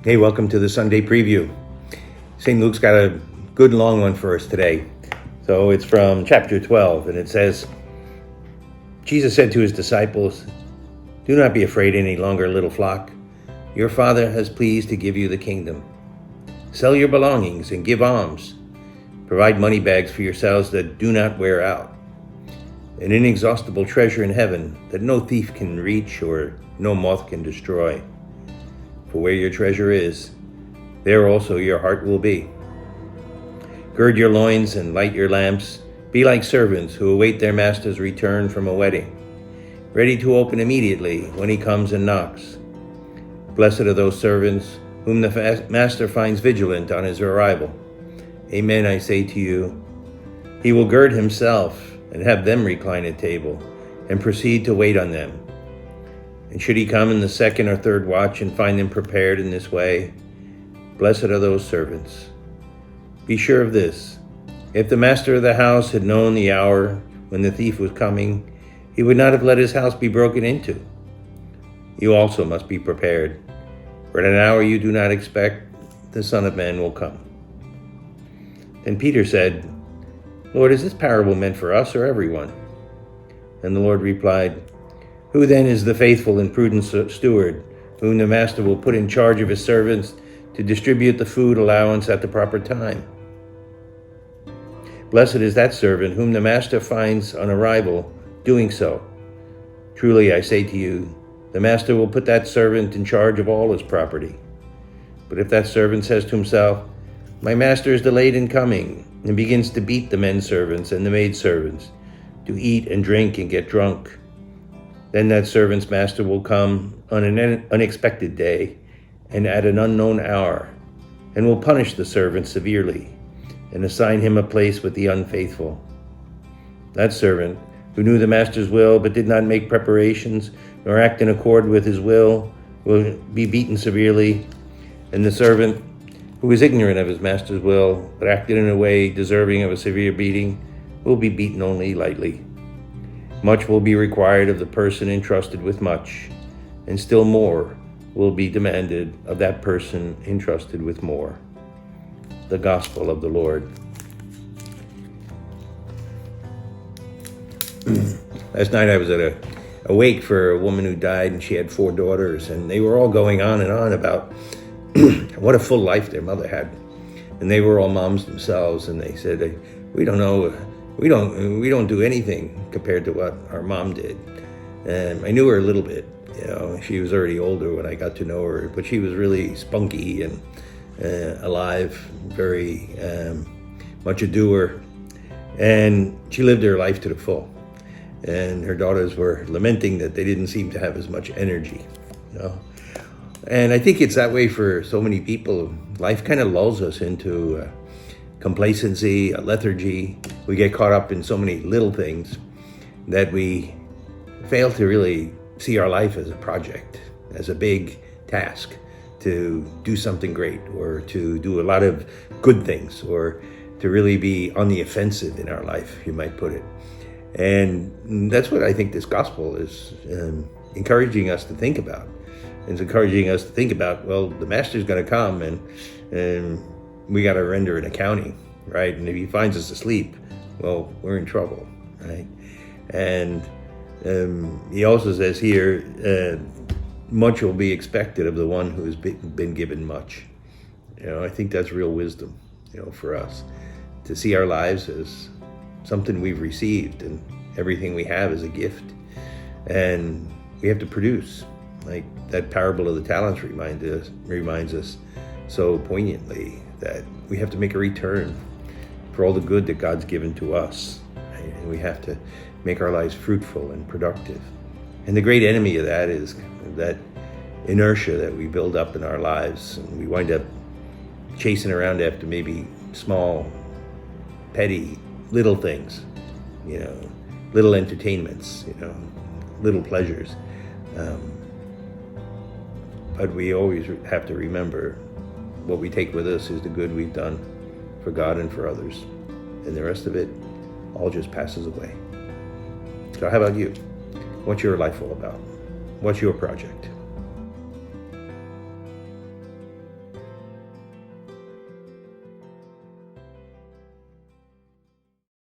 Hey, welcome to the Sunday preview. St. Luke's got a good long one for us today. So it's from chapter 12, and it says, Jesus said to his disciples, "Do not be afraid any longer, little flock. Your Father has pleased to give you the kingdom. Sell your belongings and give alms. Provide money bags for yourselves that do not wear out. An inexhaustible treasure in heaven that no thief can reach or no moth can destroy. For where your treasure is, there also your heart will be. Gird your loins and light your lamps. Be like servants who await their master's return from a wedding, ready to open immediately when he comes and knocks. Blessed are those servants whom the master finds vigilant on his arrival. Amen, I say to you, he will gird himself and have them recline at table and proceed to wait on them. And should he come in the second or third watch and find them prepared in this way, blessed are those servants. Be sure of this, if the master of the house had known the hour when the thief was coming, he would not have let his house be broken into. You also must be prepared, for at an hour you do not expect, the Son of Man will come." Then Peter said, "Lord, is this parable meant for us or everyone?" And the Lord replied, "Who then is the faithful and prudent steward, whom the master will put in charge of his servants to distribute the food allowance at the proper time? Blessed is that servant whom the master finds on arrival doing so. Truly I say to you, the master will put that servant in charge of all his property. But if that servant says to himself, 'My master is delayed in coming,' and begins to beat the men servants and the maid servants, to eat and drink and get drunk, then that servant's master will come on an unexpected day and at an unknown hour, and will punish the servant severely and assign him a place with the unfaithful. That servant, who knew the master's will but did not make preparations nor act in accord with his will be beaten severely, and the servant who was ignorant of his master's will but acted in a way deserving of a severe beating will be beaten only lightly. Much will be required of the person entrusted with much, and still more will be demanded of that person entrusted with more." The Gospel of the Lord. Last night I was at a wake for a woman who died, and she had 4 daughters, and they were all going on and on about what a full life their mother had. And they were all moms themselves, and they said, we don't know, we don't do anything compared to what our mom did. And I knew her a little bit, she was already older when I got to know her, but she was really spunky and alive, very much a doer, and she lived her life to the full. And her daughters were lamenting that they didn't seem to have as much energy, And I think it's that way for so many people. Life kind of lulls us into complacency, a lethargy. We get caught up in so many little things that we fail to really see our life as a project, as a big task to do something great, or to do a lot of good things, or to really be on the offensive in our life, you might put it. And that's what I think this gospel is encouraging us to think about. It's encouraging us to think about, well, the master's going to come, and we got to render an accounting, right? And if he finds us asleep, well, we're in trouble, right? And he also says here, much will be expected of the one who has been given much. I think that's real wisdom, for us, to see our lives as something we've received, and everything we have is a gift. And we have to produce, like that parable of the talents reminds us so poignantly, that we have to make a return for all the good that God's given to us. Right? And we have to make our lives fruitful and productive. And the great enemy of that is that inertia that we build up in our lives, and we wind up chasing around after maybe small, petty, little things, little entertainments, little pleasures. But we always have to remember, what we take with us is the good we've done for God and for others. And the rest of it all just passes away. So how about you? What's your life all about? What's your project?